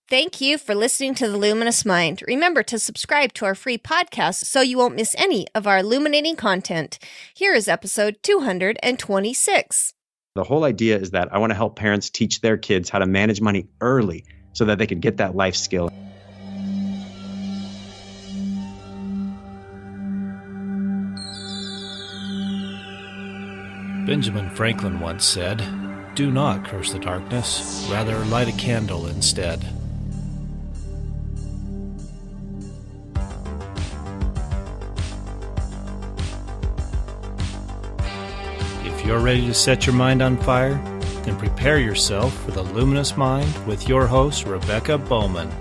Thank you for listening to The Luminous Mind. Remember to subscribe to our free podcast so you won't miss any of our illuminating content. Here is episode 226. The whole idea is that I want to help parents teach their kids how to manage money early so that they can get that life skill. Benjamin Franklin once said, "Do not curse the darkness, rather light a candle instead." If you're ready to set your mind on fire, then prepare yourself for the Luminous Mind with your host, Rebecca Bowman.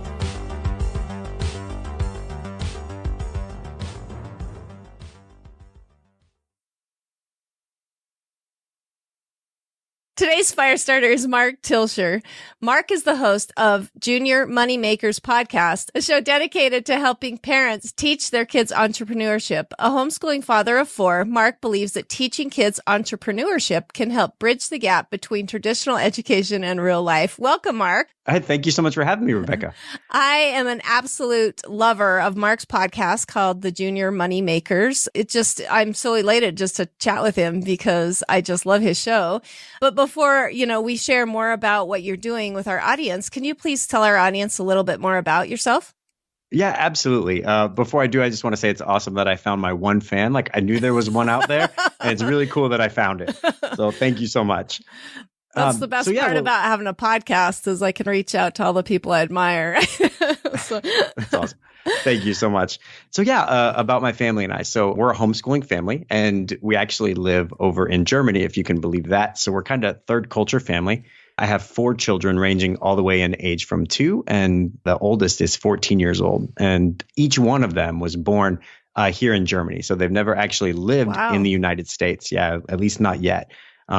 Today's fire starter is Mark Tilsher. Mark is the host of Junior Moneymakers podcast, a show dedicated to helping parents teach their kids entrepreneurship. A homeschooling father of 4, Mark believes that teaching kids entrepreneurship can help bridge the gap between traditional education and real life. Welcome, Mark. Thank you so much for having me, Rebecca. I am an absolute lover of Mark's podcast called The Junior Moneymakers. I'm so elated just to chat with him because I just love his show. But before, we share more about what you're doing with our audience, can you please tell our audience a little bit more about yourself? Yeah, absolutely. Before I do, I just want to say it's awesome that I found my one fan. Like I knew there was one out there, and it's really cool that I found it. So thank you so much. That's the best part about having a podcast is I can reach out to all the people I admire. That's awesome. Thank you so much. So about my family and I. So we're a homeschooling family, and we actually live over in Germany, if you can believe that. So we're kind of third culture family. I have 4 children ranging all the way in age from 2, and the oldest is 14 years old. And each one of them was born here in Germany. So they've never actually lived in the United States. Yeah, at least not yet.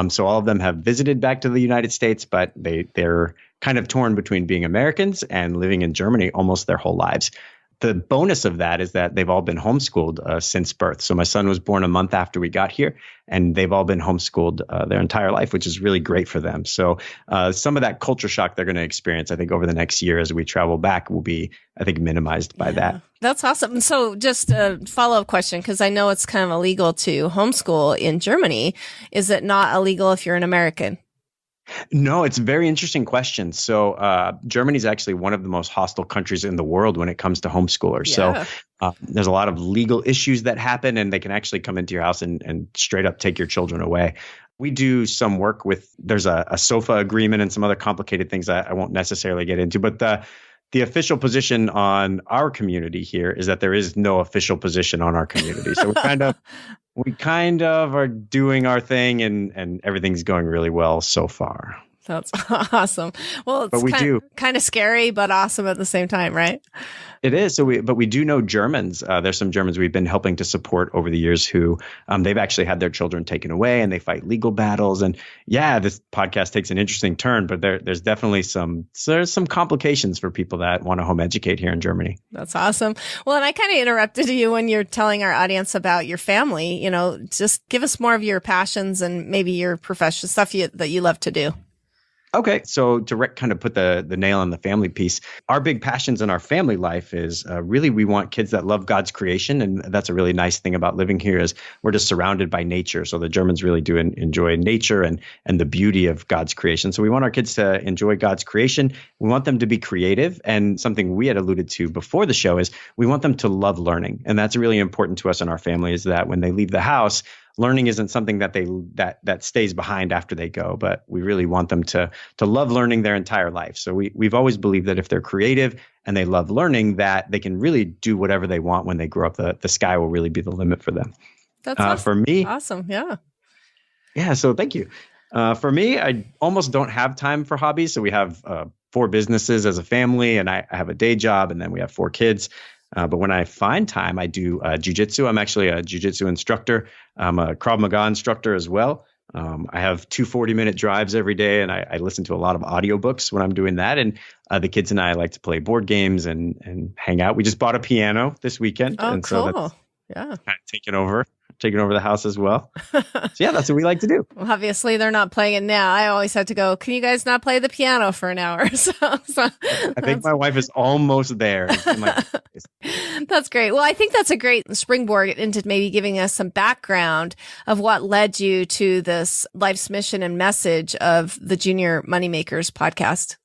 So all of them have visited back to the United States, but they're kind of torn between being Americans and living in Germany almost their whole lives. The bonus of that is that they've all been homeschooled since birth. So my son was born a month after we got here, and they've all been homeschooled their entire life, which is really great for them. So some of that culture shock they're going to experience, I think, over the next year as we travel back will be, I think, minimized by that. That's awesome. So just a follow-up question, because I know it's kind of illegal to homeschool in Germany. Is it not illegal if you're an American? No, it's a very interesting question. So Germany is actually one of the most hostile countries in the world when it comes to homeschoolers. Yeah. So there's a lot of legal issues that happen, and they can actually come into your house and straight up take your children away. We do some work there's a SOFA agreement and some other complicated things I won't necessarily get into, but the official position on our community here is that there is no official position on our community. So we kind of are doing our thing, and everything's going really well so far. That's awesome. Well, it's kind of scary, but awesome at the same time, right? It is. But we do know Germans. There's some Germans we've been helping to support over the years who they've actually had their children taken away, and they fight legal battles. And this podcast takes an interesting turn, but there's definitely some complications for people that want to home educate here in Germany. That's awesome. Well, and I kind of interrupted you when you're telling our audience about your family. Just give us more of your passions and maybe your professional stuff that you love to do. Okay, so to kind of put the nail on the family piece, our big passions in our family life is really we want kids that love God's creation. And that's a really nice thing about living here is we're just surrounded by nature. So the Germans really do enjoy nature and the beauty of God's creation. So we want our kids to enjoy God's creation. We want them to be creative. And something we had alluded to before the show is we want them to love learning. And that's really important to us in our family is that when they leave the house, learning isn't something that stays behind after they go, but we really want them to love learning their entire life. So we've always believed that if they're creative and they love learning, that they can really do whatever they want when they grow up. The sky will really be the limit for them. That's awesome. For me. Awesome. Yeah. Yeah. So thank you. For me, I almost don't have time for hobbies. So we have 4 businesses as a family, and I have a day job, and then we have 4 kids. But when I find time, I do jiu-jitsu. I'm actually a jiu-jitsu instructor. I'm a Krav Maga instructor as well. I have 2 40-minute drives every day, and I listen to a lot of audiobooks when I'm doing that. And the kids and I like to play board games and hang out. We just bought a piano this weekend. Oh, and cool. So that's kind of taken over. taking over the house as well. So yeah, that's what we like to do. Well, obviously, they're not playing it now. I always had to go, can you guys not play the piano for an hour? So I think my wife is almost there. That's great. Well, I think that's a great springboard into maybe giving us some background of what led you to this life's mission and message of the Junior Moneymakers podcast.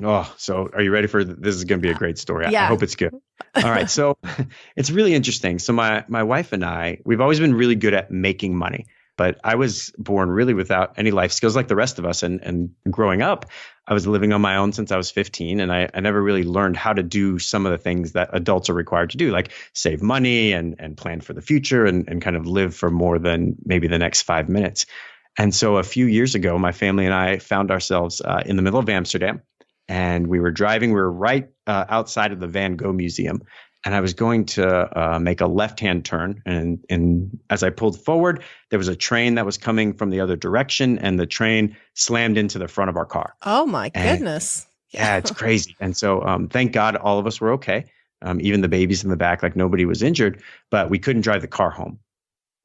Oh, so are you ready for this? Is going to be a great story. Yeah. I hope it's good. All right. So it's really interesting. So my wife and I, we've always been really good at making money, but I was born really without any life skills like the rest of us. And growing up, I was living on my own since I was 15, and I never really learned how to do some of the things that adults are required to do, like save money and plan for the future and kind of live for more than maybe the next 5 minutes. And so a few years ago, my family and I found ourselves in the middle of Amsterdam. And we were driving. We were right outside of the Van Gogh Museum. And I was going to make a left-hand turn. And as I pulled forward, there was a train that was coming from the other direction. And the train slammed into the front of our car. Oh, my goodness. Yeah, it's crazy. And so thank God all of us were okay. Even the babies in the back, like nobody was injured. But we couldn't drive the car home.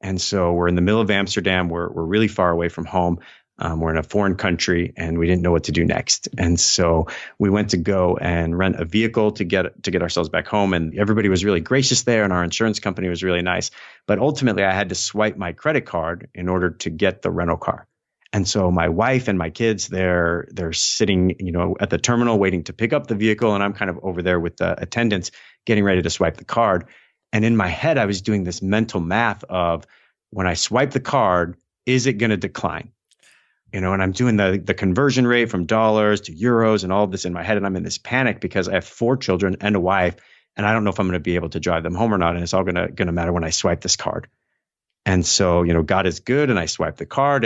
And so we're in the middle of Amsterdam. We're really far away from home. We're in a foreign country and we didn't know what to do next. And so we went to go and rent a vehicle to get ourselves back home. And everybody was really gracious there. And our insurance company was really nice. But ultimately, I had to swipe my credit card in order to get the rental car. And so my wife and my kids, they're sitting, at the terminal waiting to pick up the vehicle. And I'm kind of over there with the attendants getting ready to swipe the card. And in my head, I was doing this mental math of when I swipe the card, is it going to decline? And I'm doing the conversion rate from dollars to euros and all of this in my head. And I'm in this panic because I have 4 children and a wife, and I don't know if I'm going to be able to drive them home or not. And it's all going to matter when I swipe this card. And so, God is good. And I swiped the card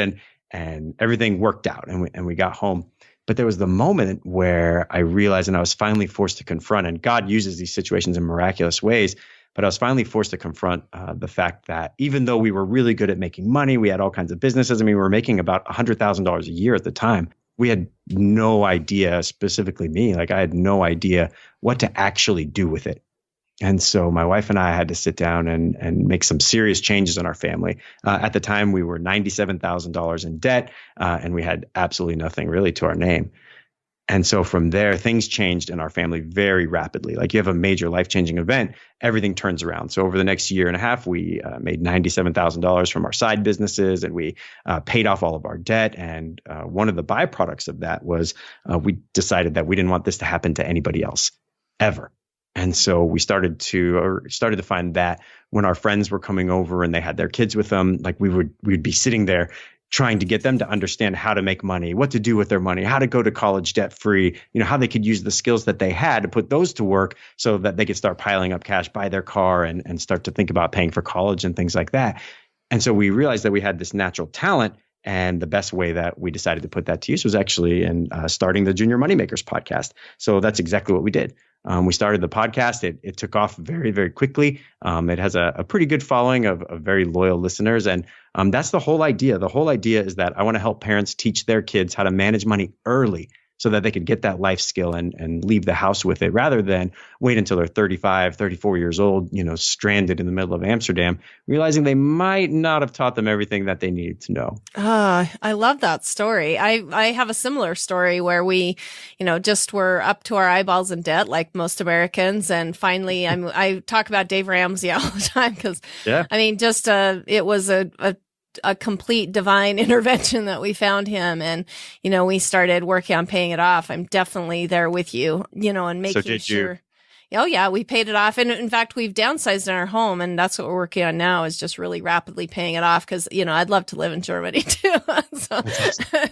and everything worked out and we got home. But there was the moment where I realized, and I was finally forced to confront, and God uses these situations in miraculous ways. But I was finally forced to confront the fact that even though we were really good at making money, we had all kinds of businesses. I mean, we were making about $100,000 a year at the time. We had no idea, specifically me, like I had no idea what to actually do with it. And so my wife and I had to sit down and make some serious changes in our family. At the time, we were $97,000 in debt, and we had absolutely nothing really to our name. And so from there, things changed in our family very rapidly. Like you have a major life-changing event, everything turns around. So over the next year and a half, we made $97,000 from our side businesses, and we paid off all of our debt. And one of the byproducts of that was we decided that we didn't want this to happen to anybody else ever. And so we started to find that when our friends were coming over and they had their kids with them, like we'd be sitting there trying to get them to understand how to make money, what to do with their money, how to go to college debt free, how they could use the skills that they had to put those to work so that they could start piling up cash, buy their car and start to think about paying for college and things like that. And so we realized that we had this natural talent. And the best way that we decided to put that to use was actually in starting the Junior Moneymakers podcast. So that's exactly what we did. We started the podcast. It took off very, very quickly. It has a pretty good following of very loyal listeners. And that's the whole idea. The whole idea is that I want to help parents teach their kids how to manage money early so that they could get that life skill and leave the house with it rather than wait until they're 35, 34 years old, stranded in the middle of Amsterdam, realizing they might not have taught them everything that they needed to know. I love that story. I have a similar story where we, just were up to our eyeballs in debt like most Americans. And finally, I talk about Dave Ramsey all the time because, yeah. I mean, just it was a complete divine intervention that we found him. And, we started working on paying it off. I'm definitely there with you, and making sure. Oh, yeah, we paid it off. And in fact, we've downsized in our home. And that's what we're working on now is just really rapidly paying it off because, I'd love to live in Germany, too. So,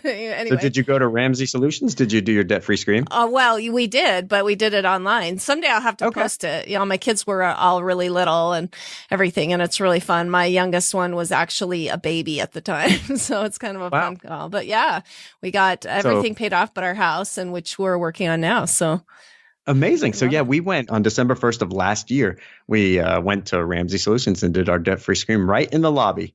anyway. So did you go to Ramsey Solutions? Did you do your debt-free scream? Well, we did, but we did it online. Someday I'll have to post it. My kids were all really little and everything, and it's really fun. My youngest one was actually a baby at the time. So it's kind of a fun call. But yeah, we got everything paid off but our house, and which we're working on now. So amazing. So yeah, we went on December 1st of last year. We went to Ramsey Solutions and did our debt-free scream right in the lobby.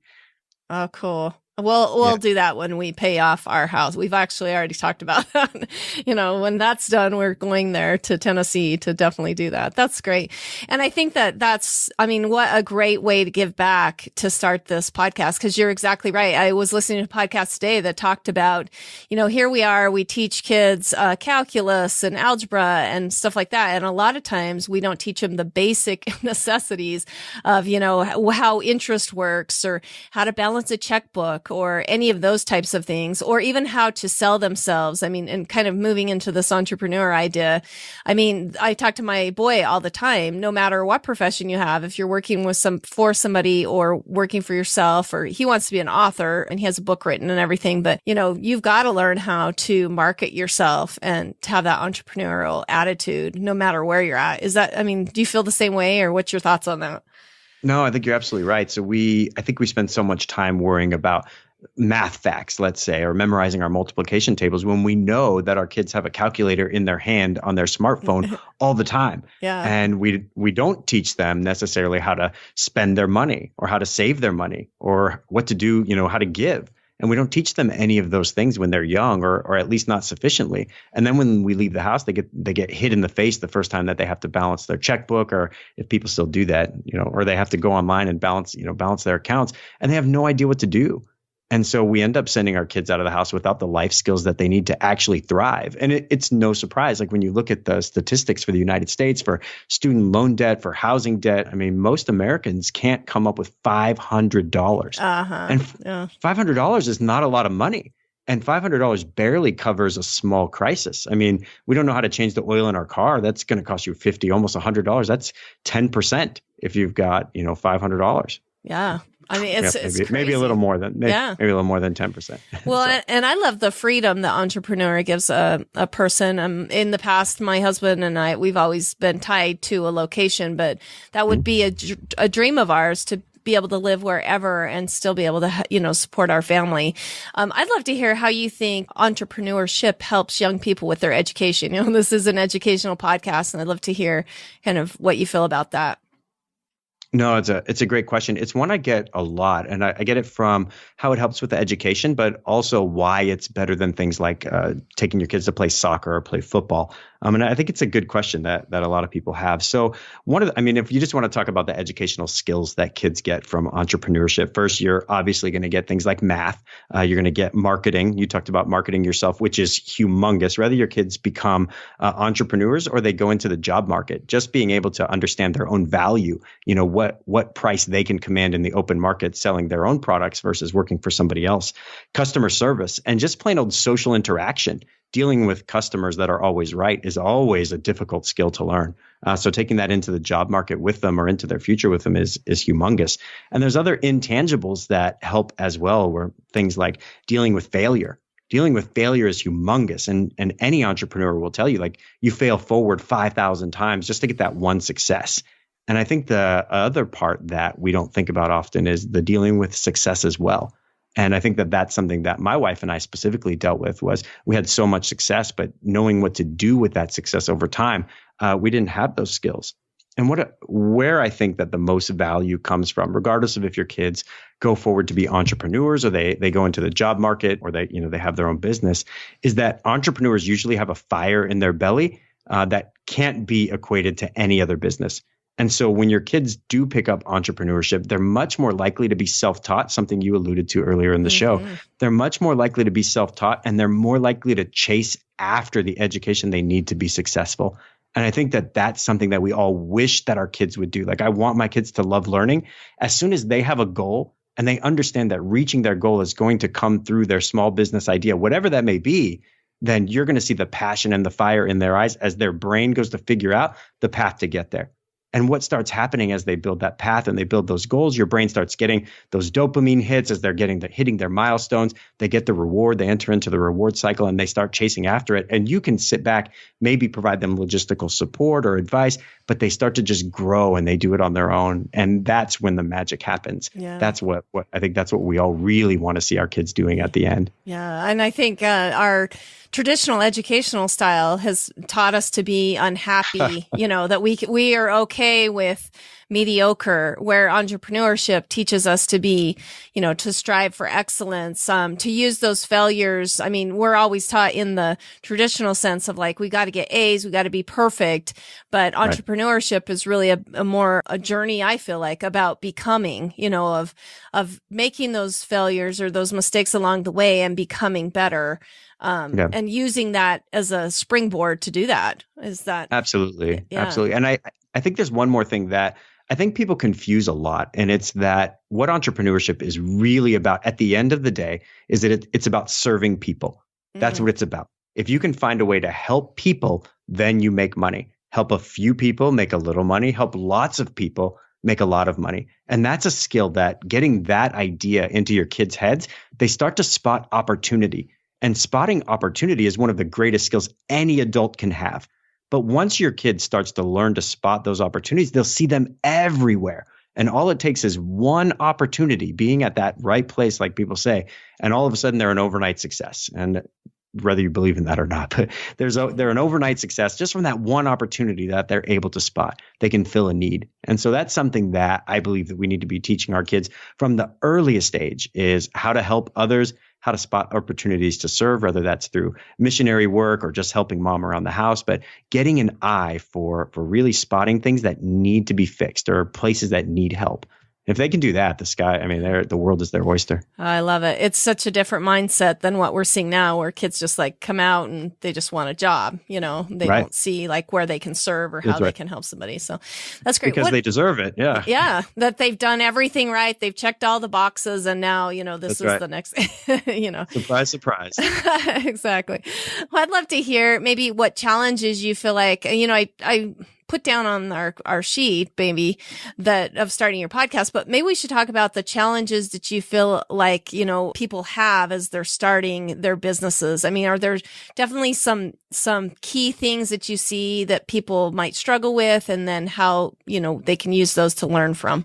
Oh, cool. We'll do that when we pay off our house. We've actually already talked about that. When that's done, we're going there to Tennessee to definitely do that. That's great. And I think what a great way to give back to start this podcast, because you're exactly right. I was listening to a podcast today that talked about, here we are, we teach kids calculus and algebra and stuff like that. And a lot of times we don't teach them the basic necessities of, how interest works or how to balance a checkbook or any of those types of things, or even how to sell themselves. And kind of moving into this entrepreneur idea. I talk to my boy all the time, no matter what profession you have, if you're working for somebody or working for yourself, or he wants to be an author and he has a book written and everything, but you've got to learn how to market yourself and to have that entrepreneurial attitude, no matter where you're at. Do you feel the same way, or what's your thoughts on that? No, I think you're absolutely right. So I think we spend so much time worrying about math facts, let's say, or memorizing our multiplication tables when we know that our kids have a calculator in their hand on their smartphone all the time. Yeah. And we don't teach them necessarily how to spend their money or how to save their money or what to do, how to give. And we don't teach them any of those things when they're young, or at least not sufficiently. And then when we leave the house, they get hit in the face the first time that they have to balance their checkbook, or if people still do that, or they have to go online and balance their accounts, and they have no idea what to do. And so we end up sending our kids out of the house without the life skills that they need to actually thrive. And it's no surprise. Like when you look at the statistics for the United States, for student loan debt, for housing debt, most Americans can't come up with $500. And $500 is not a lot of money. And $500 barely covers a small crisis. We don't know how to change the oil in our car. That's going to cost you $50, almost $100. That's 10% if you've got, $500. Yeah. It's crazy. Maybe a little more than maybe a little more than 10%. Well, and I love the freedom the entrepreneur gives a person. In the past, my husband and I, we've always been tied to a location, but that would be a dream of ours to be able to live wherever and still be able to, support our family. I'd love to hear how you think entrepreneurship helps young people with their education. This is an educational podcast, and I'd love to hear kind of what you feel about that. No, it's a great question. It's one I get a lot, and I get it from how it helps with the education, but also why it's better than things like taking your kids to play soccer or play football. And I think it's a good question that a lot of people have. So if you just want to talk about the educational skills that kids get from entrepreneurship, first, you're obviously going to get things like math. You're going to get marketing. You talked about marketing yourself, which is humongous. Whether your kids become entrepreneurs or they go into the job market, just being able to understand their own value, what price they can command in the open market selling their own products versus working for somebody else, customer service, and just plain old social interaction. Dealing with customers that are always right is always a difficult skill to learn. So taking that into the job market with them or into their future with them is humongous. And there's other intangibles that help as well, where things like dealing with failure. Dealing with failure is humongous. And any entrepreneur will tell you, like, you fail forward 5,000 times just to get that one success. And I think the other part that we don't think about often is the dealing with success as well. And I think that that's something that my wife and I specifically dealt with. Was we had so much success, but knowing what to do with that success over time, we didn't have those skills. And where I think that the most value comes from, regardless of if your kids go forward to be entrepreneurs or they go into the job market or they have their own business, is that entrepreneurs usually have a fire in their belly that can't be equated to any other business. And so when your kids do pick up entrepreneurship, they're much more likely to be self-taught, something you alluded to earlier in the show. They're much more likely to be self-taught, and they're more likely to chase after the education they need to be successful. And I think that that's something that we all wish that our kids would do. Like, I want my kids to love learning. As soon as they have a goal and they understand that reaching their goal is going to come through their small business idea, whatever that may be, then you're going to see the passion and the fire in their eyes as their brain goes to figure out the path to get there. And what starts happening as they build that path and they build those goals, your brain starts getting those dopamine hits as they're hitting their milestones. They get the reward, they enter into the reward cycle, and they start chasing after it. And you can sit back, maybe provide them logistical support or advice, but they start to just grow and they do it on their own. And that's when the magic happens. Yeah. That's what I think that's what we all really want to see our kids doing at the end. Yeah. And I think our traditional educational style has taught us to be unhappy, that we are okay okay with mediocre, where entrepreneurship teaches us to be, to strive for excellence, to use those failures. I mean, we're always taught in the traditional sense of like, we got to get A's, we got to be perfect. But entrepreneurship is really a journey, I feel like, about becoming, of making those failures or those mistakes along the way and becoming better. And using that as a springboard to do that. Is that absolutely. Yeah. Absolutely. And I think there's one more thing that I think people confuse a lot, and it's that what entrepreneurship is really about at the end of the day is that it's about serving people. That's what it's about. If you can find a way to help people, then you make money. Help a few people, make a little money. Help lots of people, make a lot of money. And that's a skill that getting that idea into your kids' heads, they start to spot opportunity. And spotting opportunity is one of the greatest skills any adult can have. But once your kid starts to learn to spot those opportunities, they'll see them everywhere. And all it takes is one opportunity, being at that right place, like people say, and all of a sudden they're an overnight success. And whether you believe in that or not, but they're an overnight success just from that one opportunity that they're able to spot. They can fill a need. And so that's something that I believe that we need to be teaching our kids from the earliest age, is how to help others, how to spot opportunities to serve, whether that's through missionary work or just helping mom around the house, but getting an eye for really spotting things that need to be fixed or places that need help. If they can do that, the world is their oyster. I love it. It's such a different mindset than what we're seeing now, where kids just like come out and they just want a job. They don't see like where they can serve or how they can help somebody. So that's great. Because they deserve it. Yeah. Yeah. That they've done everything right. They've checked all the boxes. And now, this is the next, Surprise, surprise. Exactly. Well, I'd love to hear maybe what challenges you feel like, I put down on our sheet, maybe, that of starting your podcast, but maybe we should talk about the challenges that you feel like, people have as they're starting their businesses. I mean, are there definitely some key things that you see that people might struggle with, and then how, they can use those to learn from?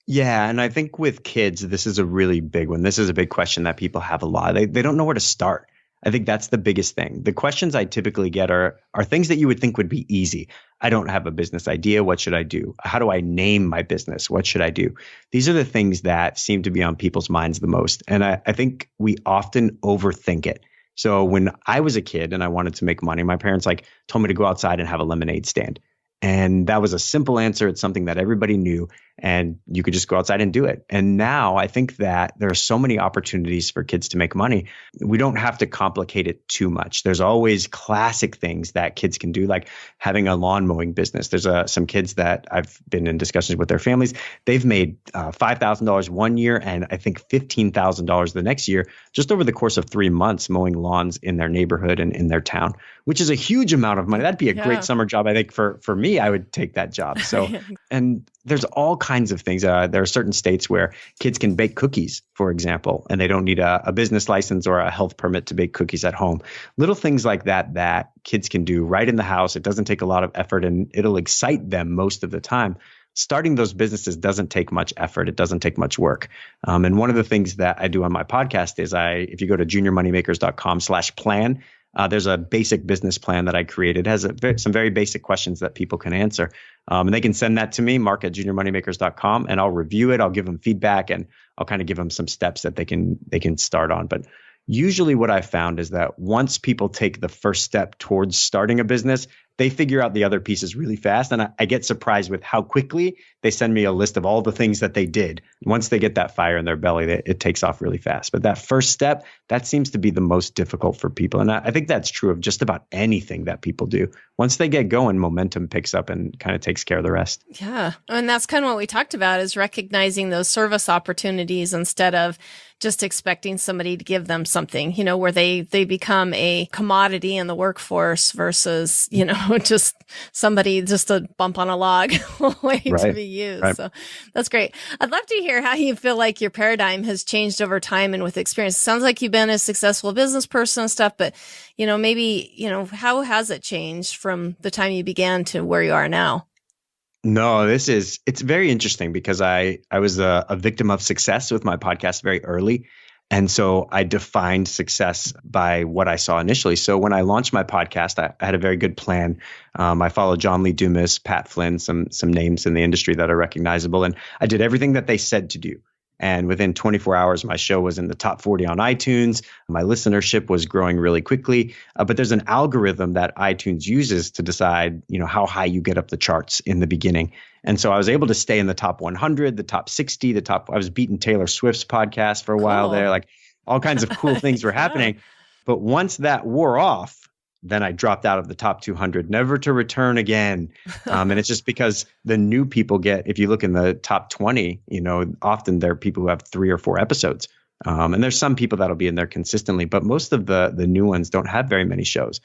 Yeah. And I think with kids, this is a really big one. This is a big question that people have a lot. They don't know where to start. I think that's the biggest thing. The questions I typically get are things that you would think would be easy. I don't have a business idea. What should I do? How do I name my business? What should I do? These are the things that seem to be on people's minds the most. And I think we often overthink it. So when I was a kid and I wanted to make money, my parents told me to go outside and have a lemonade stand. And that was a simple answer. It's something that everybody knew, and you could just go outside and do it. And now I think that there are so many opportunities for kids to make money. We don't have to complicate it too much. There's always classic things that kids can do, like having a lawn mowing business. There's some kids that I've been in discussions with their families. They've made $5,000 one year and I think $15,000 the next year, just over the course of 3 months, mowing lawns in their neighborhood and in their town, which is a huge amount of money. That'd be a great summer job. I think for me, I would take that job. So, and there's all kinds of things. There are certain states where kids can bake cookies, for example, and they don't need a business license or a health permit to bake cookies at home. Little things like that kids can do right in the house. It doesn't take a lot of effort, and it'll excite them most of the time. Starting those businesses doesn't take much effort. It doesn't take much work. And one of the things that I do on my podcast is if you go to juniormoneymakers.com/plan, there's a basic business plan that I created. It has some very basic questions that people can answer. And they can send that to me, mark@juniormoneymakers.com, and I'll review it. I'll give them feedback, and I'll kind of give them some steps that they can start on. But usually what I found is that once people take the first step towards starting a business, they figure out the other pieces really fast. And I get surprised with how quickly they send me a list of all the things that they did. Once they get that fire in their belly, it takes off really fast. But that first step, that seems to be the most difficult for people. And I think that's true of just about anything that people do. Once they get going, momentum picks up and kind of takes care of the rest. Yeah. And that's kind of what we talked about, is recognizing those service opportunities instead of just expecting somebody to give them something, where they become a commodity in the workforce versus, just somebody, just a bump on a log waiting to be used. Right. So that's great. I'd love to hear how you feel like your paradigm has changed over time and with experience. It sounds like you've been a successful business person and stuff, but, maybe, how has it changed from the time you began to where you are now? No, it's very interesting because I was a victim of success with my podcast very early. And so I defined success by what I saw initially. So when I launched my podcast, I had a very good plan. I followed John Lee Dumas, Pat Flynn, some names in the industry that are recognizable. And I did everything that they said to do. And within 24 hours, my show was in the top 40 on iTunes. My listenership was growing really quickly. But there's an algorithm that iTunes uses to decide, how high you get up the charts in the beginning. And so I was able to stay in the top 100, the top 60, I was beating Taylor Swift's podcast for a while there. Like all kinds of cool things were happening. But once that wore off, then I dropped out of the top 200, never to return again. And it's just because the new people if you look in the top 20, often there are people who have 3 or 4 episodes. And there's some people that'll be in there consistently, but most of the new ones don't have very many shows.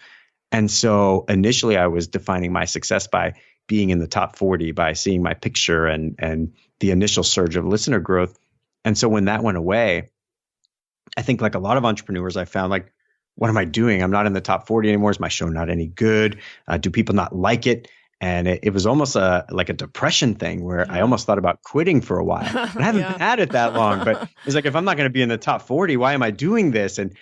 And so initially I was defining my success by being in the top 40, by seeing my picture and the initial surge of listener growth. And so when that went away, I think like a lot of entrepreneurs, I found like, what am I doing? I'm not in the top 40 anymore. Is my show not any good? Do people not like it? And it was almost like a depression thing where I almost thought about quitting for a while. And I haven't been at it that long, but it's like, if I'm not going to be in the top 40, why am I doing this? And,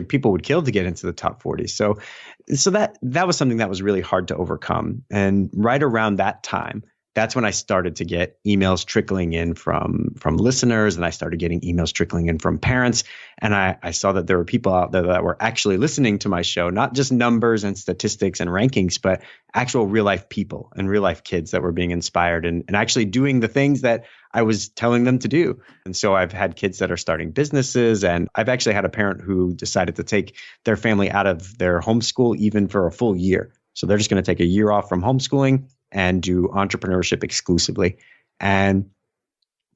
people would kill to get into the top 40. So that was something that was really hard to overcome. And right around that time, that's when I started to get emails trickling in from listeners, and I started getting emails trickling in from parents. And I saw that there were people out there that were actually listening to my show, not just numbers and statistics and rankings, but actual real life people and real life kids that were being inspired and actually doing the things that I was telling them to do. And so I've had kids that are starting businesses, and I've actually had a parent who decided to take their family out of their homeschool even for a full year. So they're just going to take a year off from homeschooling and do entrepreneurship exclusively. And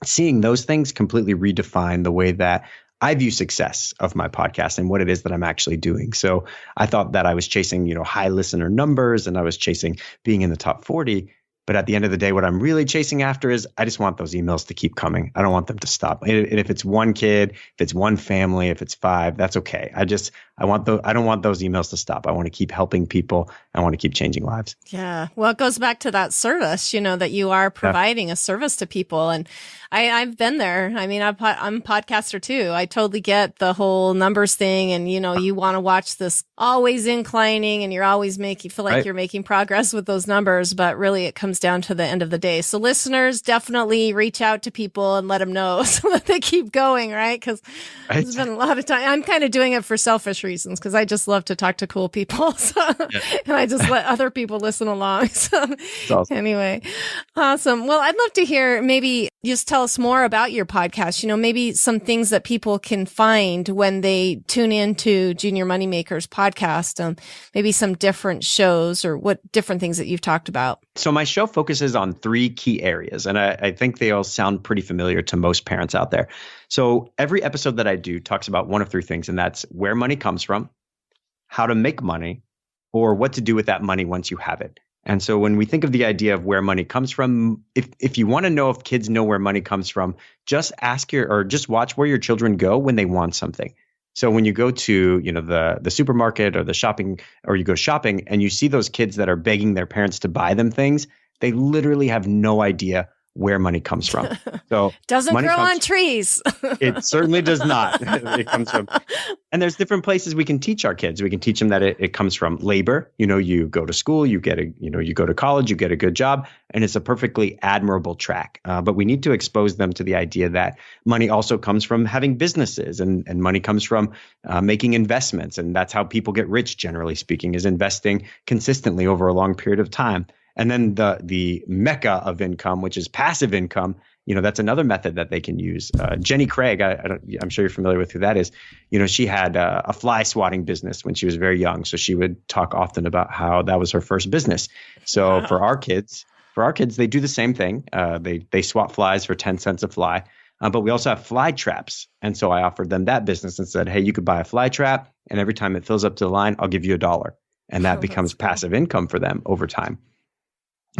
seeing those things completely redefine the way that I view success of my podcast and what it is that I'm actually doing. So I thought that I was chasing, high listener numbers, and I was chasing being in the top 40. But at the end of the day, what I'm really chasing after is I just want those emails to keep coming. I don't want them to stop. And if it's one kid, if it's one family, if it's 5, that's okay. I don't want those emails to stop. I want to keep helping people. I want to keep changing lives. Yeah. Well, it goes back to that service, that you are providing a service to people. And I've been there. I mean, I'm a podcaster too. I totally get the whole numbers thing. And, you want to watch this always inclining, and you're always feel like you're making progress with those numbers, but really it comes down to the end of the day. So listeners, definitely reach out to people and let them know so that they keep going, right? Because it's been a lot of time. I'm kind of doing it for selfish reasons because I just love to talk to cool people. So, and I just let other people listen along. So awesome. Anyway, awesome. Well, I'd love to hear, maybe just tell us more about your podcast, maybe some things that people can find when they tune into Junior Moneymakers podcast, maybe some different shows or what different things that you've talked about. So my show focuses on 3 key areas, and I think they all sound pretty familiar to most parents out there. So every episode that I do talks about one of 3 things, and that's where money comes from, how to make money, or what to do with that money once you have it. And so when we think of the idea of where money comes from, if you want to know if kids know where money comes from, just just watch where your children go when they want something. So when you go to, the supermarket or the shopping, or you go shopping and you see those kids that are begging their parents to buy them things, they literally have no idea where money comes from. So doesn't grow on trees. It certainly does not. It comes from, and there's different places we can teach our kids. We can teach them that it comes from labor. You go to school, you go to college, you get a good job, and it's a perfectly admirable track. But we need to expose them to the idea that money also comes from having businesses, and money comes from making investments. And that's how people get rich, generally speaking, is investing consistently over a long period of time. And then the mecca of income, which is passive income, that's another method that they can use. Jenny Craig, I'm sure you're familiar with who that is. She had a fly swatting business when she was very young. So she would talk often about how that was her first business. So wow. For our kids, they do the same thing. They swat flies for 10 cents a fly. But we also have fly traps. And so I offered them that business and said, hey, you could buy a fly trap, and every time it fills up to the line, I'll give you $1. And that becomes passive income for them over time.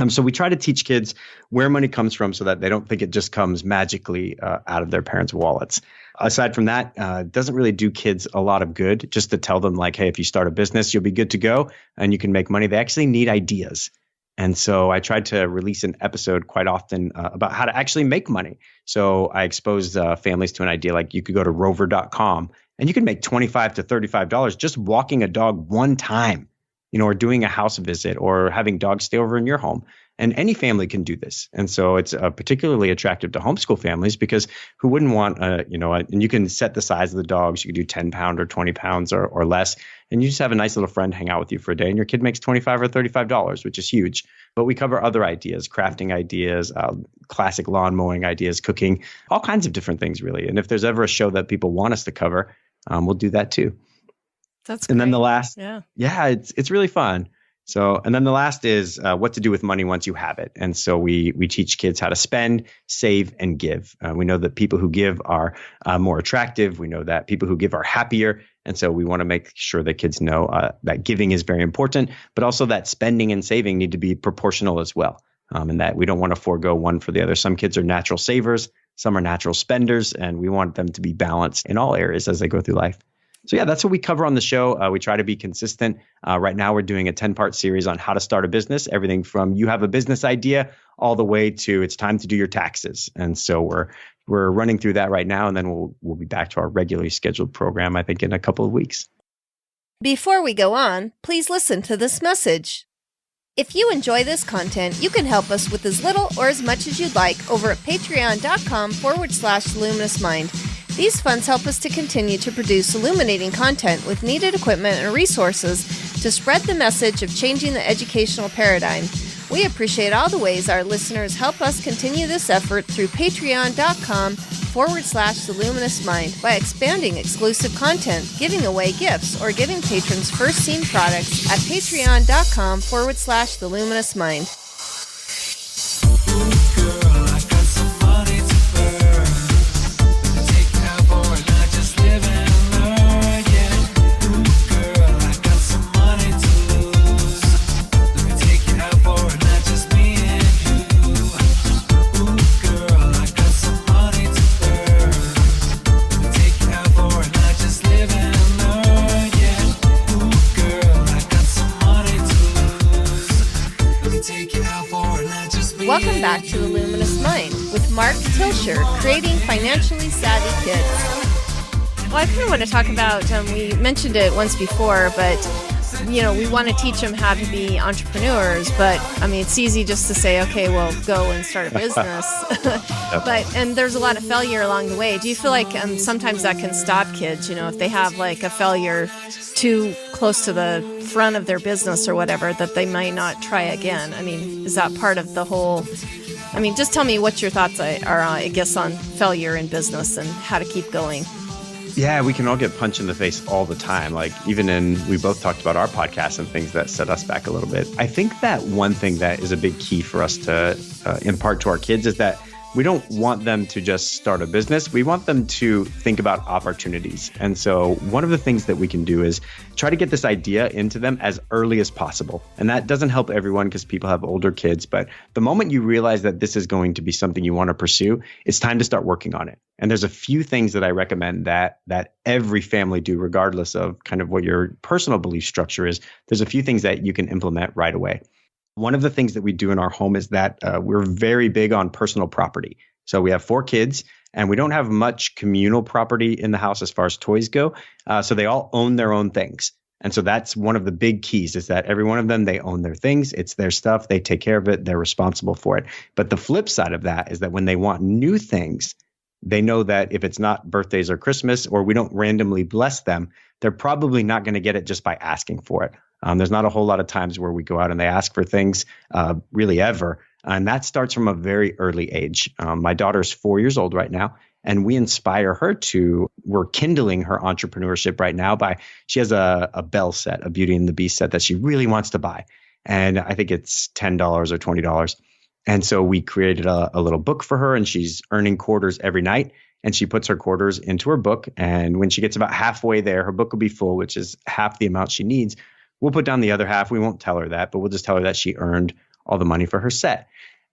So we try to teach kids where money comes from so that they don't think it just comes magically out of their parents' wallets. Aside from that, it doesn't really do kids a lot of good just to tell them like, hey, if you start a business, you'll be good to go and you can make money. They actually need ideas. And so I tried to release an episode quite often about how to actually make money. So I exposed families to an idea like you could go to rover.com and you can make $25 to $35 just walking a dog one time, or doing a house visit or having dogs stay over in your home. And any family can do this. And so it's particularly attractive to homeschool families because who wouldn't want, and you can set the size of the dogs. You can do 10 pound or 20 pounds or less. And you just have a nice little friend hang out with you for a day and your kid makes $25 or $35, which is huge. But we cover other ideas, crafting ideas, classic lawn mowing ideas, cooking, all kinds of different things, really. And if there's ever a show that people want us to cover, we'll do that too. That's great. And then the last, yeah, it's really fun. So, and then the last is what to do with money once you have it. And so we teach kids how to spend, save, and give. We know that people who give are more attractive. We know that people who give are happier. And so we want to make sure that kids know that giving is very important, but also that spending and saving need to be proportional as well. And that we don't want to forego one for the other. Some kids are natural savers, some are natural spenders, and we want them to be balanced in all areas as they go through life. So yeah, that's what we cover on the show. We try to be consistent. Right now, we're doing a 10-part series on how to start a business, everything from you have a business idea all the way to it's time to do your taxes. And so we're running through that right now, and then we'll be back to our regularly scheduled program, I think, in a couple of weeks. Before we go on, please listen to this message. If you enjoy this content, you can help us with as little or as much as you'd like over at patreon.com/luminousmind. These funds help us to continue to produce illuminating content with needed equipment and resources to spread the message of changing the educational paradigm. We appreciate all the ways our listeners help us continue this effort through patreon.com/theluminousmind by expanding exclusive content, giving away gifts, or giving patrons first seen products at patreon.com/theluminousmind. Welcome back to The Luminous Mind with Mark Tilsher, creating financially savvy kids. Well, I kind of want to talk about, we mentioned it once before, but, we want to teach them how to be entrepreneurs, but, it's easy just to say, okay, well, go and start a business. And there's a lot of failure along the way. Do you feel like sometimes that can stop kids, if they have like a failure too close to the front of their business or whatever, that they might not try again? Is that part of the whole? Just tell me what your thoughts are, I guess, on failure in business and how to keep going. Yeah, we can all get punched in the face all the time. Like we both talked about our podcast and things that set us back a little bit. I think that one thing that is a big key for us to impart to our kids is that we don't want them to just start a business. We want them to think about opportunities. And so one of the things that we can do is try to get this idea into them as early as possible. And that doesn't help everyone because people have older kids. But the moment you realize that this is going to be something you want to pursue, it's time to start working on it. And there's a few things that I recommend that every family do, regardless of kind of what your personal belief structure is. There's a few things that you can implement right away. One of the things that we do in our home is that we're very big on personal property. So we have 4 kids and we don't have much communal property in the house as far as toys go. So they all own their own things. And so that's one of the big keys is that every one of them, they own their things. It's their stuff. They take care of it. They're responsible for it. But the flip side of that is that when they want new things, they know that if it's not birthdays or Christmas or we don't randomly bless them, they're probably not going to get it just by asking for it. There's not a whole lot of times where we go out and they ask for things really ever. And that starts from a very early age. My daughter's 4 years old right now, and we inspire her we're kindling her entrepreneurship right now she has a Belle set, a Beauty and the Beast set that she really wants to buy. And I think it's $10 or $20. And so we created a little book for her and she's earning quarters every night. And she puts her quarters into her book. And when she gets about halfway there, her book will be full, which is half the amount she needs. We'll put down the other half. We won't tell her that, but we'll just tell her that she earned all the money for her set.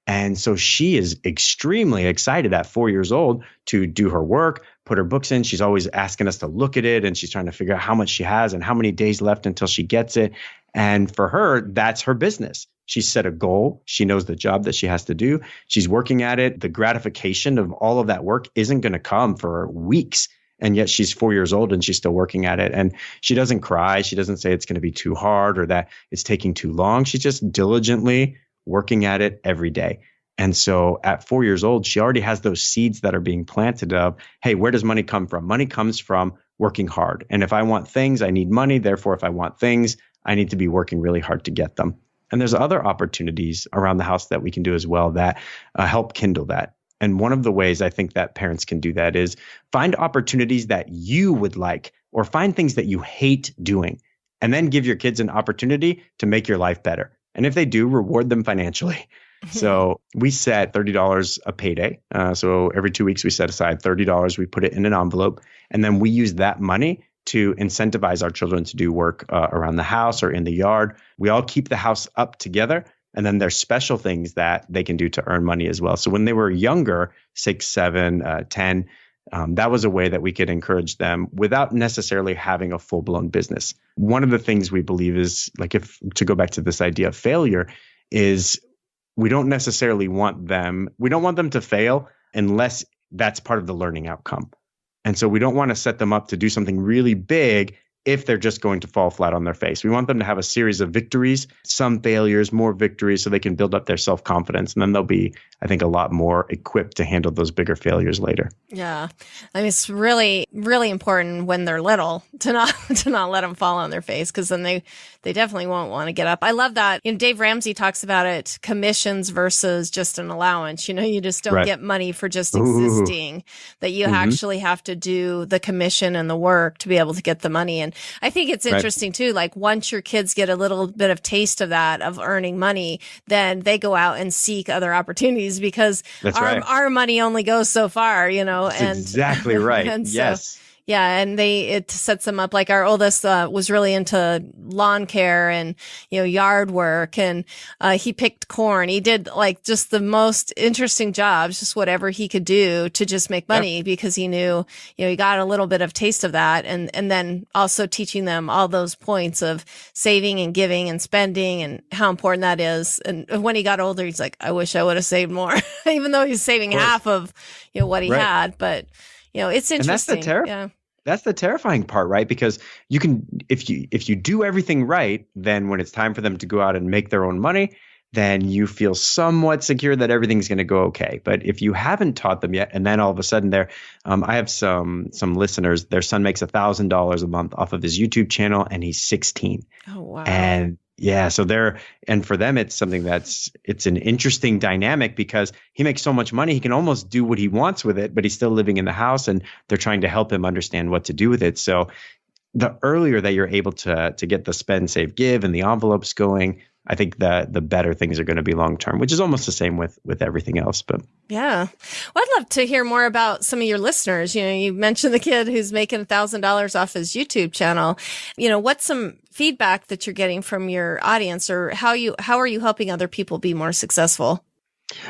And so she is extremely excited at 4 years old to do her work, put her books in. She's always asking us to look at it and she's trying to figure out how much she has and how many days left until she gets it. And for her, that's her business. She set a goal. She knows the job that she has to do. She's working at it. The gratification of all of that work isn't going to come for weeks. And yet she's 4 years old and she's still working at it. And she doesn't cry. She doesn't say it's going to be too hard or that it's taking too long. She's just diligently working at it every day. And so at 4 years old, she already has those seeds that are being planted of, hey, where does money come from? Money comes from working hard. And if I want things, I need money. Therefore, if I want things, I need to be working really hard to get them. And there's other opportunities around the house that we can do as well that help kindle that. And one of the ways I think that parents can do that is find opportunities that you would like or find things that you hate doing, and then give your kids an opportunity to make your life better. And if they do, reward them financially. So we set $30 a payday. So every 2 weeks, we set aside $30. We put it in an envelope, and then we use that money to incentivize our children to do work around the house or in the yard. We all keep the house up together. And then there's special things that they can do to earn money as well. So when they were younger, 6, 7, 10, that was a way that we could encourage them without necessarily having a full-blown business. One of the things we believe is, like, if to go back to this idea of failure, is we don't want them to fail unless that's part of the learning outcome. And so we don't want to set them up to do something really big if they're just going to fall flat on their face. We want them to have a series of victories, some failures, more victories, so they can build up their self-confidence. And then they'll be, I think, a lot more equipped to handle those bigger failures later. Yeah. I mean, it's really, really important when they're little to not let them fall on their face, because then they definitely won't want to get up. I love that. Dave Ramsey talks about it, commissions versus just an allowance. You just don't get money for just existing, that you actually have to do the commission and the work to be able to get the money. And I think it's interesting too, like once your kids get a little bit of taste of that, of earning money, then they go out and seek other opportunities, because our money only goes so far, That's exactly right. And yes. Yeah. And it sets them up. Like our oldest was really into lawn care and, yard work, and he picked corn. He did like just the most interesting jobs, just whatever he could do to just make money, because he knew, he got a little bit of taste of that. And then also teaching them all those points of saving and giving and spending and how important that is. And when he got older, he's like, I wish I would have saved more, even though he's saving half of, what he had. But, it's interesting. And that's the terrifying part, right? Because you can, if you do everything right, then when it's time for them to go out and make their own money, then you feel somewhat secure that everything's going to go okay. But if you haven't taught them yet, and then all of a sudden I have some listeners, their son makes $1,000 a month off of his YouTube channel, and he's 16. Oh, wow. And yeah, so and for them, it's something it's an interesting dynamic, because he makes so much money, he can almost do what he wants with it, but he's still living in the house, and they're trying to help him understand what to do with it. So the earlier that you're able to get the spend, save, give and the envelopes going, I think the better things are going to be long term, which is almost the same with everything else. But yeah, well, I'd love to hear more about some of your listeners. You mentioned the kid who's making $1,000 off his YouTube channel. What's some feedback that you're getting from your audience, or how are you helping other people be more successful?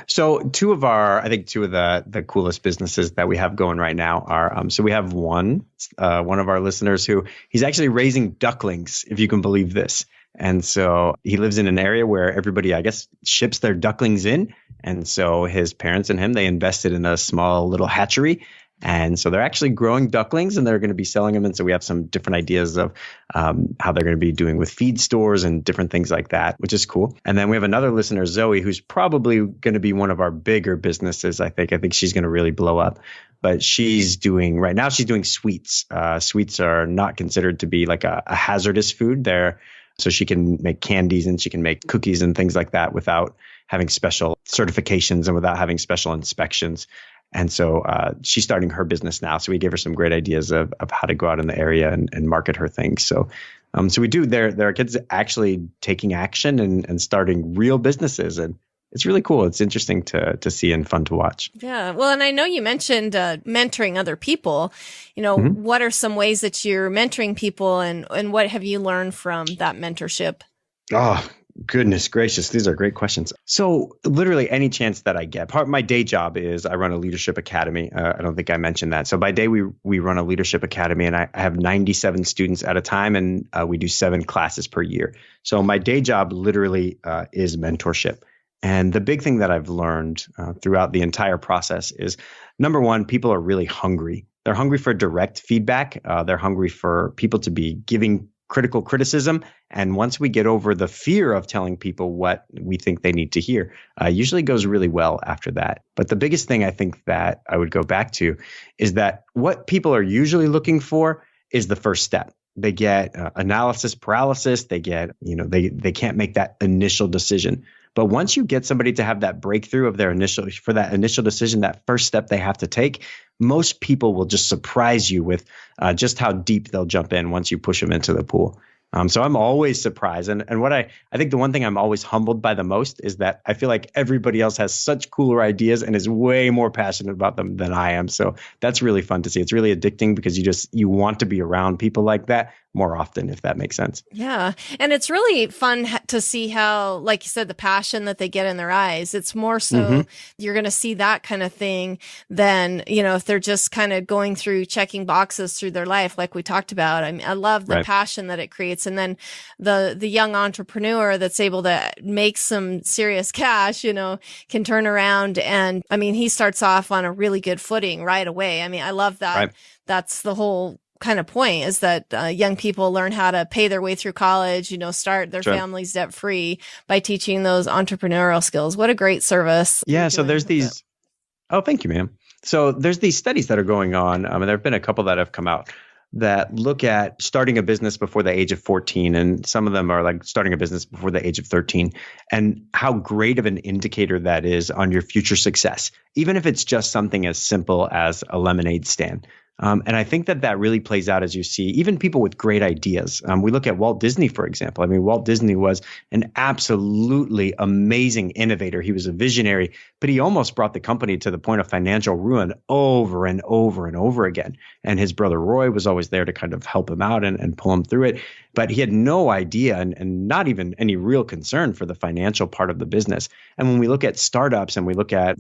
So two of the coolest businesses that we have going right now are, so we have one of our listeners who he's actually raising ducklings, if you can believe this. And so he lives in an area where everybody, I guess, ships their ducklings in. And so his parents and him, they invested in a small little hatchery. And so they're actually growing ducklings, and they're going to be selling them. And so we have some different ideas of how they're going to be doing with feed stores and different things like that, which is cool. And then we have another listener, Zoe, who's probably going to be one of our bigger businesses. I think she's going to really blow up. But right now she's doing sweets. Sweets are not considered to be like a hazardous food. So she can make candies and she can make cookies and things like that without having special certifications and without having special inspections. And so she's starting her business now. So we gave her some great ideas of how to go out in the area and market her things. So we do. There are kids actually taking action and starting real businesses, and it's really cool. It's interesting to see and fun to watch. Yeah. Well, and I know you mentioned mentoring other people. What are some ways that you're mentoring people, and what have you learned from that mentorship? Oh, Goodness gracious, these are great questions. So literally any chance that I get. Part of my day job is I run a leadership academy. I don't think I mentioned that. So by day, we run a leadership academy, and I have 97 students at a time, and we do 7 classes per year. So my day job literally is mentorship. And the big thing that I've learned throughout the entire process is, number one, people are really hungry. They're hungry for direct feedback. They're hungry for people to be giving critical criticism. And once we get over the fear of telling people what we think they need to hear, usually goes really well after that. But the biggest thing I think that I would go back to is that what people are usually looking for is the first step. They get analysis paralysis. They get, they can't make that initial decision. But once you get somebody to have that breakthrough of for that initial decision, that first step they have to take, most people will just surprise you with just how deep they'll jump in once you push them into the pool. So I'm always surprised. And what I think the one thing I'm always humbled by the most is that I feel like everybody else has such cooler ideas and is way more passionate about them than I am. So that's really fun to see. It's really addicting because you want to be around people like that more often, if that makes sense. Yeah. And it's really fun to see how, like you said, the passion that they get in their eyes. It's more so you're going to see that kind of thing than, if they're just kind of going through checking boxes through their life, like we talked about. I mean, I love the passion that it creates. And then the young entrepreneur that's able to make some serious cash, can turn around. And I mean, he starts off on a really good footing right away. I mean, I love that. Right. That's the whole kind of point, is that young people learn how to pay their way through college, start their families debt free by teaching those entrepreneurial skills. What a great service. Yeah. So there's these. Oh, thank you, ma'am. So there's these studies that are going on. There have been a couple that have come out that look at starting a business before the age of 14. And some of them are like starting a business before the age of 13, and how great of an indicator that is on your future success, even if it's just something as simple as a lemonade stand. And I think that really plays out as you see even people with great ideas. We look at Walt Disney, for example. I mean, Walt Disney was an absolutely amazing innovator. He was a visionary, but he almost brought the company to the point of financial ruin over and over and over again. And his brother Roy was always there to kind of help him out and pull him through it. But he had no idea and not even any real concern for the financial part of the business. And when we look at startups and we look at,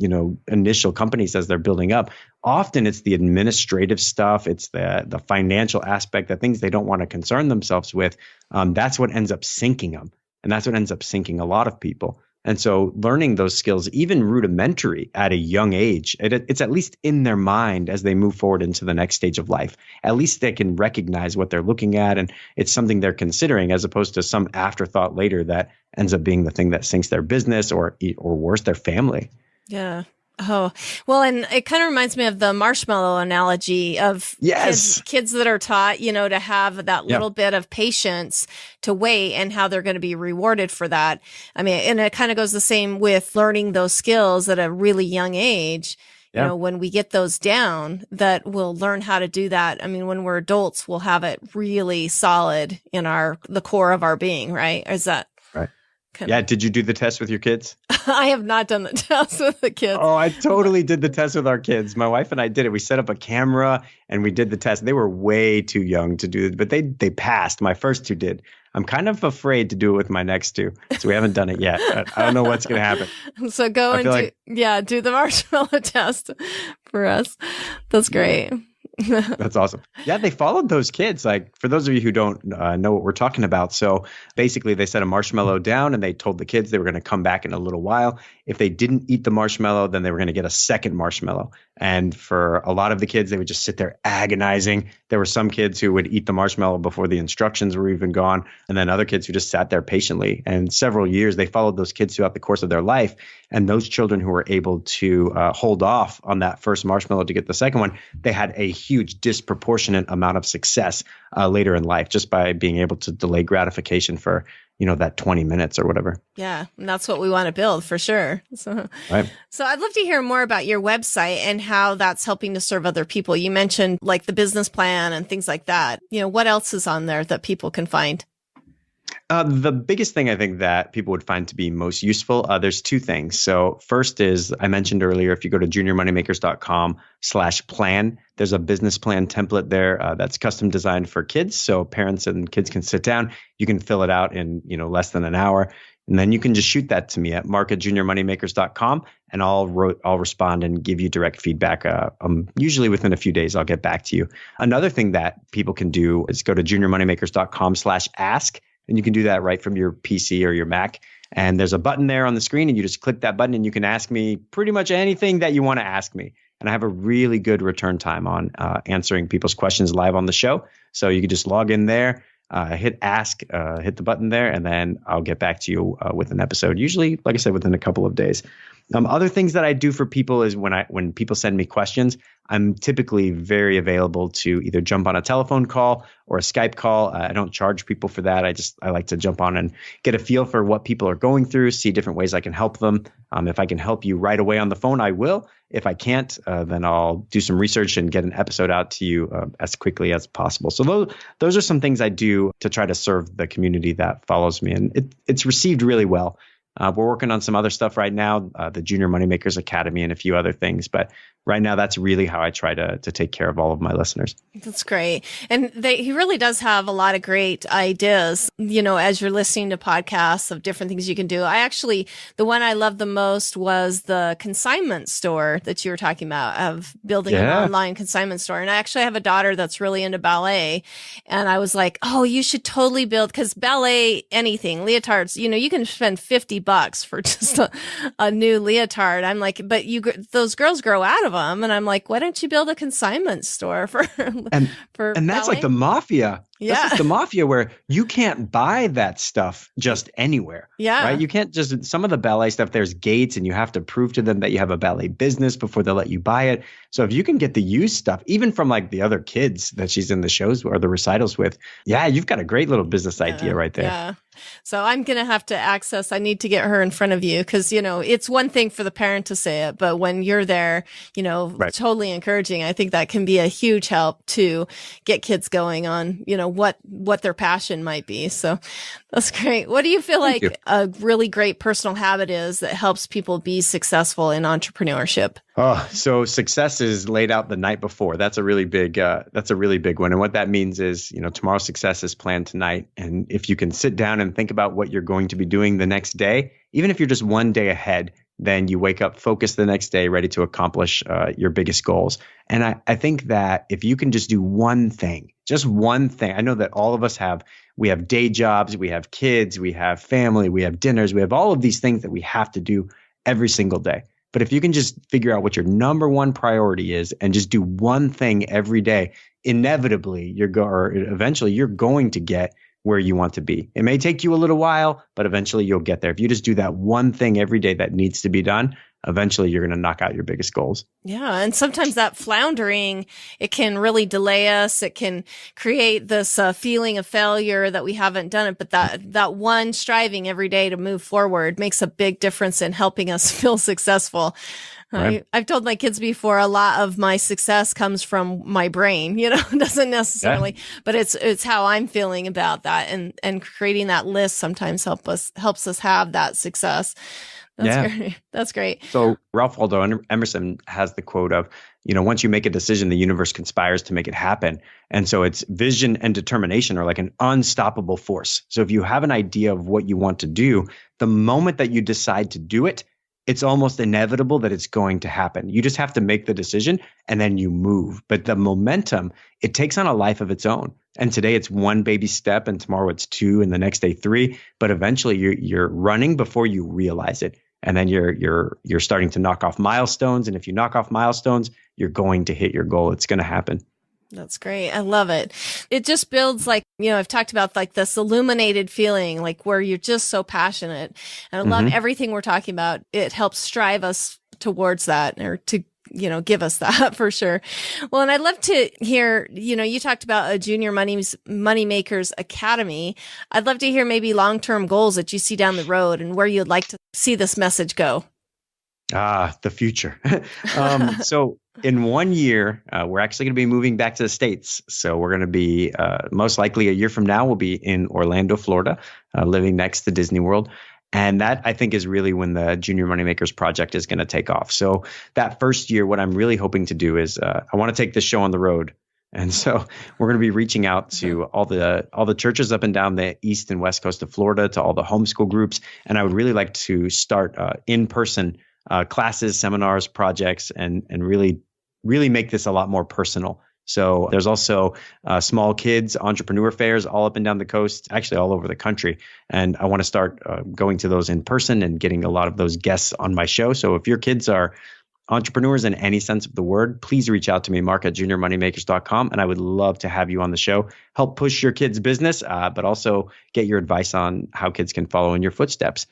initial companies as they're building up, often it's the administrative stuff, it's the financial aspect, the things they don't want to concern themselves with. That's what ends up sinking them. And that's what ends up sinking a lot of people. And so learning those skills, even rudimentary at a young age, it's at least in their mind as they move forward into the next stage of life. At least they can recognize what they're looking at, and it's something they're considering, as opposed to some afterthought later that ends up being the thing that sinks their business or worse, their family. Yeah. Oh, well, and it kind of reminds me of the marshmallow analogy of kids that are taught, to have that little bit of patience to wait, and how they're going to be rewarded for that. I mean, and it kind of goes the same with learning those skills at a really young age. Yeah. When we get those down, that we'll learn how to do that. I mean, when we're adults, we'll have it really solid in the core of our being, right? Is that right? Yeah. Did you do the test with your kids? I have not done the test with the kids. Oh, I totally did the test with our kids. My wife and I did it. We set up a camera and we did the test. They were way too young to do it, but they passed. My first 2 did. I'm kind of afraid to do it with my next 2. So we haven't done it yet. I don't know what's going to happen. So go and do the marshmallow test for us. That's great. That's awesome. Yeah, they followed those kids. Like, for those of you who don't know what we're talking about. So basically they set a marshmallow down and they told the kids they were going to come back in a little while. If they didn't eat the marshmallow, then they were going to get a second marshmallow. And for a lot of the kids, they would just sit there agonizing. There were some kids who would eat the marshmallow before the instructions were even gone. And then other kids who just sat there patiently. And several years, they followed those kids throughout the course of their life. And those children who were able to hold off on that first marshmallow to get the second one, they had a huge disproportionate amount of success later in life, just by being able to delay gratification for that 20 minutes or whatever. Yeah. And that's what we want to build for sure. So I'd love to hear more about your website and how that's helping to serve other people. You mentioned like the business plan and things like that. What else is on there that people can find? The biggest thing I think that people would find to be most useful, there's 2 things. So first is, I mentioned earlier, if you go to juniormoneymakers.com/plan, there's a business plan template there that's custom designed for kids. So parents and kids can sit down. You can fill it out in less than an hour. And then you can just shoot that to me at mark@juniormoneymakers.com, and I'll respond and give you direct feedback. Usually within a few days, I'll get back to you. Another thing that people can do is go to juniormoneymakers.com/ask, and you can do that right from your PC or your Mac. And there's a button there on the screen, and you just click that button and you can ask me pretty much anything that you want to ask me. And I have a really good return time on answering people's questions live on the show. So you can just log in there, hit ask, hit the button there, and then I'll get back to you with an episode, usually, like I said, within a couple of days. Other things that I do for people is when people send me questions, I'm typically very available to either jump on a telephone call or a Skype call. I don't charge people for that. I like to jump on and get a feel for what people are going through, see different ways I can help them. If I can help you right away on the phone, I will. If I can't, then I'll do some research and get an episode out to you as quickly as possible. So those are some things I do to try to serve the community that follows me. And it's received really well. We're working on some other stuff right now, the Junior Moneymakers Academy and a few other things. But right now, that's really how I try to take care of all of my listeners. That's great. And he really does have a lot of great ideas, as you're listening to podcasts of different things you can do. The one I loved the most was the consignment store that you were talking about, of building an online consignment store. And I actually have a daughter that's really into ballet. And I was like, oh, you should totally build, because ballet, anything, leotards, you can spend $50 for just a new leotard. I'm like, but those girls grow out of them. And I'm like, why don't you build a consignment store for and that's ballet? Like the mafia. Yeah. This is the mafia, where you can't buy that stuff just anywhere. Yeah. Right. You can't just, some of the ballet stuff, there's gates, and you have to prove to them that you have a ballet business before they'll let you buy it. So if you can get the used stuff, even from like the other kids that she's in the shows or the recitals with, you've got a great little business idea right there. Yeah. So I'm going to have to I need to get her in front of you, because, it's one thing for the parent to say it, but when you're there, Right. totally encouraging. I think that can be a huge help to get kids going on, what their passion might be. So that's great. What do you feel like a really great personal habit is that helps people be successful in entrepreneurship? Oh, so success is laid out the night before. That's a really big one. And what that means is, tomorrow's success is planned tonight. And if you can sit down and think about what you're going to be doing the next day, even if you're just one day ahead, then you wake up focused the next day, ready to accomplish your biggest goals. And I think that if you can just do one thing, just one thing, I know that all of us we have day jobs, we have kids, we have family, we have dinners, we have all of these things that we have to do every single day. But if you can just figure out what your number one priority is and just do one thing every day, inevitably eventually you're going to get where you want to be. It may take you a little while, but eventually you'll get there. If you just do that one thing every day that needs to be done, eventually you're going to knock out your biggest goals. Yeah. And sometimes that floundering, it can really delay us. It can create this feeling of failure that we haven't done it. But that one striving every day to move forward makes a big difference in helping us feel successful. Right. I've told my kids before, a lot of my success comes from my brain, it doesn't necessarily, but it's how I'm feeling about that. And creating that list sometimes helps us have that success. Great. That's great. So Ralph Waldo Emerson has the quote of, once you make a decision, the universe conspires to make it happen. And so it's vision and determination are like an unstoppable force. So if you have an idea of what you want to do, the moment that you decide to do it, it's almost inevitable that it's going to happen. You just have to make the decision and then you move. But the momentum, it takes on a life of its own. And today it's one baby step, and tomorrow it's 2, and the next day 3. But eventually you're running before you realize it. And then you're starting to knock off milestones. And if you knock off milestones, you're going to hit your goal. It's going to happen. That's great. I love it. It just builds I've talked about like this illuminated feeling, like where you're just so passionate. And I love everything we're talking about. It helps strive us towards that, or to, give us that for sure. Well, and I'd love to hear, you talked about a Junior Moneymakers Academy. I'd love to hear maybe long-term goals that you see down the road and where you'd like to see this message go. The future. So in 1 year, we're actually going to be moving back to the States. So we're going to be, most likely a year from now, we'll be in Orlando, Florida, living next to Disney World. And that, I think, is really when the Junior Moneymakers project is going to take off. So that first year, what I'm really hoping to do is I want to take this show on the road And so we're going to be reaching out to all the churches up and down the east and west coast of Florida, to all the homeschool groups. And I would really like to start in-person classes, seminars, projects, and really make this a lot more personal. So there's also small kids entrepreneur fairs all up and down the coast, actually all over the country. And I want to start going to those in person and getting a lot of those guests on my show. So if your kids are entrepreneurs in any sense of the word, please reach out to me, mark@juniormoneymakers.com. And I would love to have you on the show, help push your kids' business, but also get your advice on how kids can follow in your footsteps.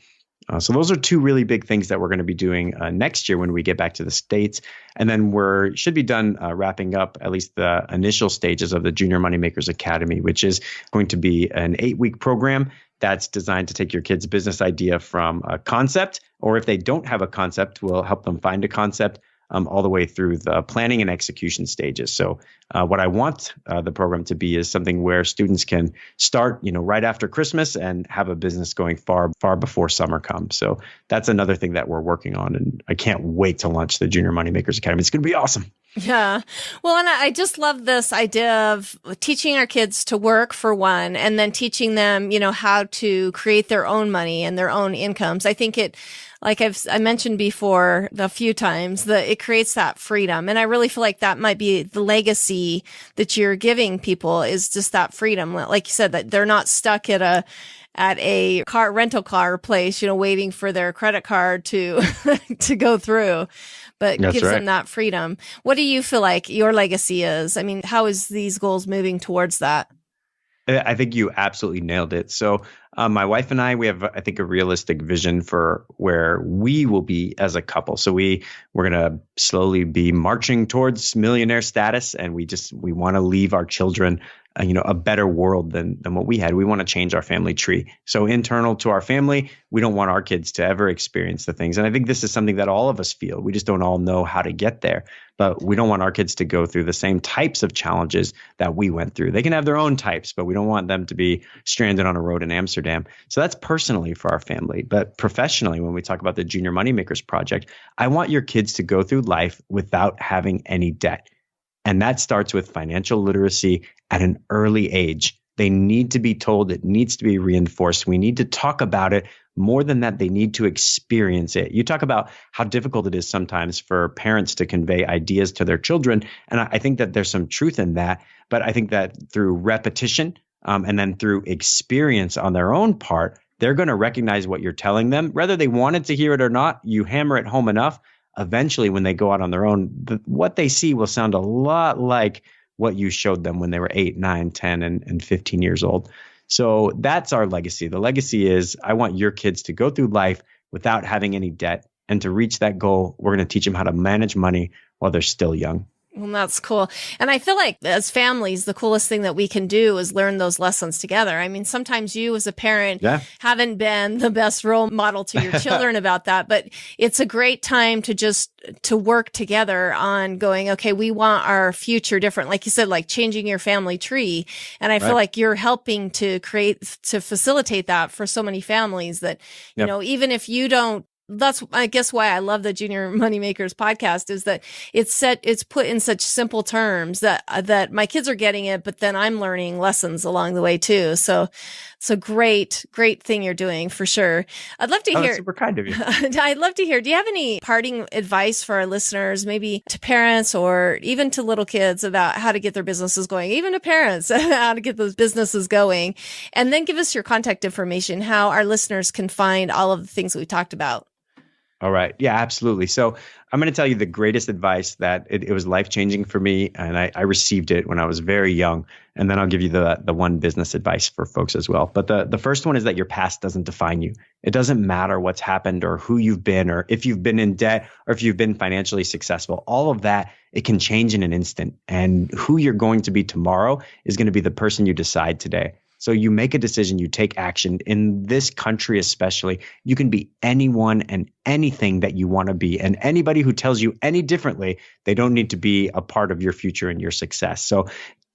So those are two really big things that we're going to be doing next year when we get back to the States. And then should be done wrapping up at least the initial stages of the Junior Moneymakers Academy, which is going to be an 8-week program that's designed to take your kids' business idea from a concept, or if they don't have a concept, we'll help them find a concept, all the way through the planning and execution stages. So what I want the program to be is something where students can start, right after Christmas and have a business going far, far before summer comes. So that's another thing that we're working on. And I can't wait to launch the Junior Moneymakers Academy. It's going to be awesome. Yeah. Well, and I just love this idea of teaching our kids to work for one, and then teaching them, how to create their own money and their own incomes. I think like I mentioned before a few times, it creates that freedom. And I really feel like that might be the legacy that you're giving people, is just that freedom. Like you said, that they're not stuck at a rental car place, waiting for their credit card to go through, but That's gives right. them that freedom. What do you feel like your legacy is? I mean, how is these goals moving towards that? I think you absolutely nailed it. So my wife and I, we have, I think, a realistic vision for where we will be as a couple. So we're going to slowly be marching towards millionaire status, and we want to leave our children a better world than what we had. We want to change our family tree. So internal to our family, we don't want our kids to ever experience the things. And I think this is something that all of us feel. We just don't all know how to get there. But we don't want our kids to go through the same types of challenges that we went through. They can have their own types, but we don't want them to be stranded on a road in Amsterdam. So that's personally for our family. But professionally, when we talk about the Junior Moneymakers Project, I want your kids to go through life without having any debt. And that starts with financial literacy at an early age. They need to be told, it needs to be reinforced. We need to talk about it. More than that, they need to experience it. You talk about how difficult it is sometimes for parents to convey ideas to their children. And I think that there's some truth in that. But I think that through repetition and then through experience on their own part, they're going to recognize what you're telling them. Whether they wanted to hear it or not, you hammer it home enough. Eventually, when they go out on their own, what they see will sound a lot like what you showed them when they were 8, 9, 10, and 15 years old. So that's our legacy. The legacy is, I want your kids to go through life without having any debt. And to reach that goal, we're going to teach them how to manage money while they're still young. Well, that's cool. And I feel like as families, the coolest thing that we can do is learn those lessons together. I mean, sometimes you as a parent haven't been the best role model to your children about that, but it's a great time to work together on going, okay, we want our future different. Like you said, like changing your family tree. And I feel like you're helping to facilitate that for so many families that, even if you don't, that's, I guess, why I love the Junior Moneymakers podcast, is that it's put in such simple terms that my kids are getting it, but then I'm learning lessons along the way too. So it's a great thing you're doing for sure. I'd love to hear. That's super kind of you. I'd love to hear. Do you have any parting advice for our listeners, maybe to parents or even to little kids, about how to get their businesses going, even to parents, how to get those businesses going? And then give us your contact information, how our listeners can find all of the things that we talked about. All right. Yeah, absolutely. So I'm going to tell you the greatest advice that it was life-changing for me. And I received it when I was very young. And then I'll give you the one business advice for folks as well. But the first one is that your past doesn't define you. It doesn't matter what's happened or who you've been or if you've been in debt or if you've been financially successful. All of that, it can change in an instant. And who you're going to be tomorrow is going to be the person you decide today. So you make a decision, you take action. In this country especially, you can be anyone and anything that you want to be. And anybody who tells you any differently, they don't need to be a part of your future and your success. So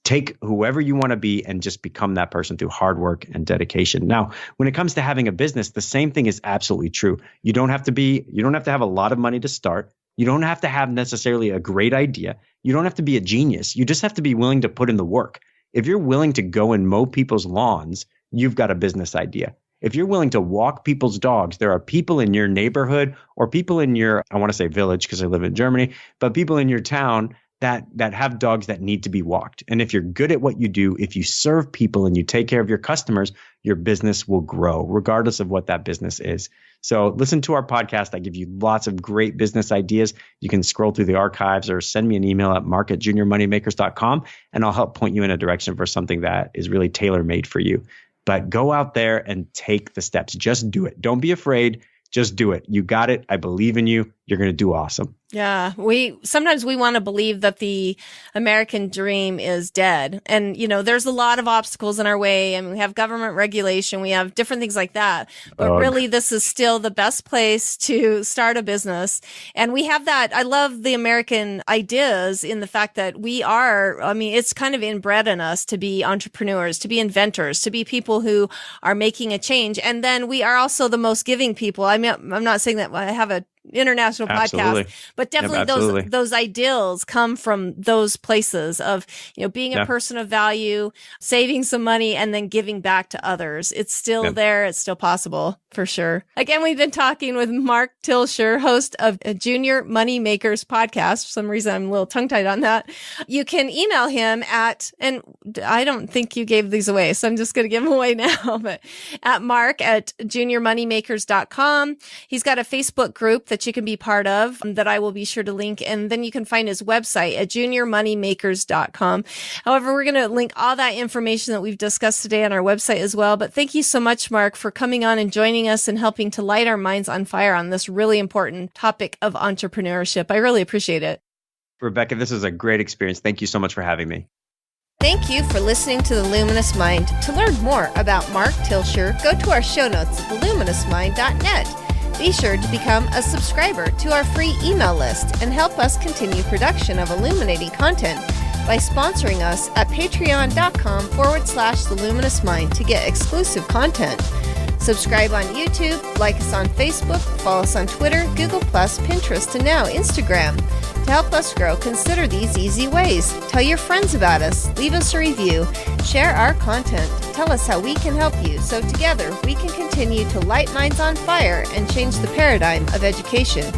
take whoever you want to be and just become that person through hard work and dedication. Now, when it comes to having a business, the same thing is absolutely true. You don't have to have a lot of money to start. You don't have to have necessarily a great idea. You don't have to be a genius. You just have to be willing to put in the work. If you're willing to go and mow people's lawns, you've got a business idea. If you're willing to walk people's dogs, there are people in your neighborhood or people in your, I want to say village because I live in Germany, but people in your town that have dogs that need to be walked. And if you're good at what you do, if you serve people and you take care of your customers, your business will grow regardless of what that business is. So listen to our podcast. I give you lots of great business ideas. You can scroll through the archives or send me an email at mark@juniormoneymakers.com, and I'll help point you in a direction for something that is really tailor-made for you. But go out there and take the steps. Just do it. Don't be afraid. Just do it. You got it. I believe in you. You're going to do awesome. Yeah. Sometimes we want to believe that the American dream is dead. And, there's a lot of obstacles in our way. I mean, we have government regulation. We have different things like that. But really, this is still the best place to start a business. And we have that. I love the American ideas in the fact that it's kind of inbred in us to be entrepreneurs, to be inventors, to be people who are making a change. And then we are also the most giving people. I mean, I'm not saying that I have a international Absolutely. podcast, but definitely those ideals come from those places of, being a person of value, saving some money, and then giving back to others. It's still there. It's still possible for sure. Again, we've been talking with Mark Tilsher, host of a Junior Money Makers podcast. For some reason, I'm a little tongue-tied on that. You can email him and I don't think you gave these away, so I'm just going to give them away now, but at mark@juniormoneymakers.com. He's got a Facebook group that you can be part of that I will be sure to link. And then you can find his website at juniormoneymakers.com. However, we're going to link all that information that we've discussed today on our website as well. But thank you so much, Mark, for coming on and joining us and helping to light our minds on fire on this really important topic of entrepreneurship. I really appreciate it. Rebecca, this is a great experience. Thank you so much for having me. Thank you for listening to The Luminous Mind. To learn more about Mark Tilsher, go to our show notes at theluminousmind.net. Be sure to become a subscriber to our free email list and help us continue production of illuminating content by sponsoring us at patreon.com/theluminousmind to get exclusive content. Subscribe on YouTube, like us on Facebook, follow us on Twitter, Google+, Pinterest, and now Instagram. To help us grow, consider these easy ways. Tell your friends about us, leave us a review, share our content, tell us how we can help you so together we can continue to light minds on fire and change the paradigm of education.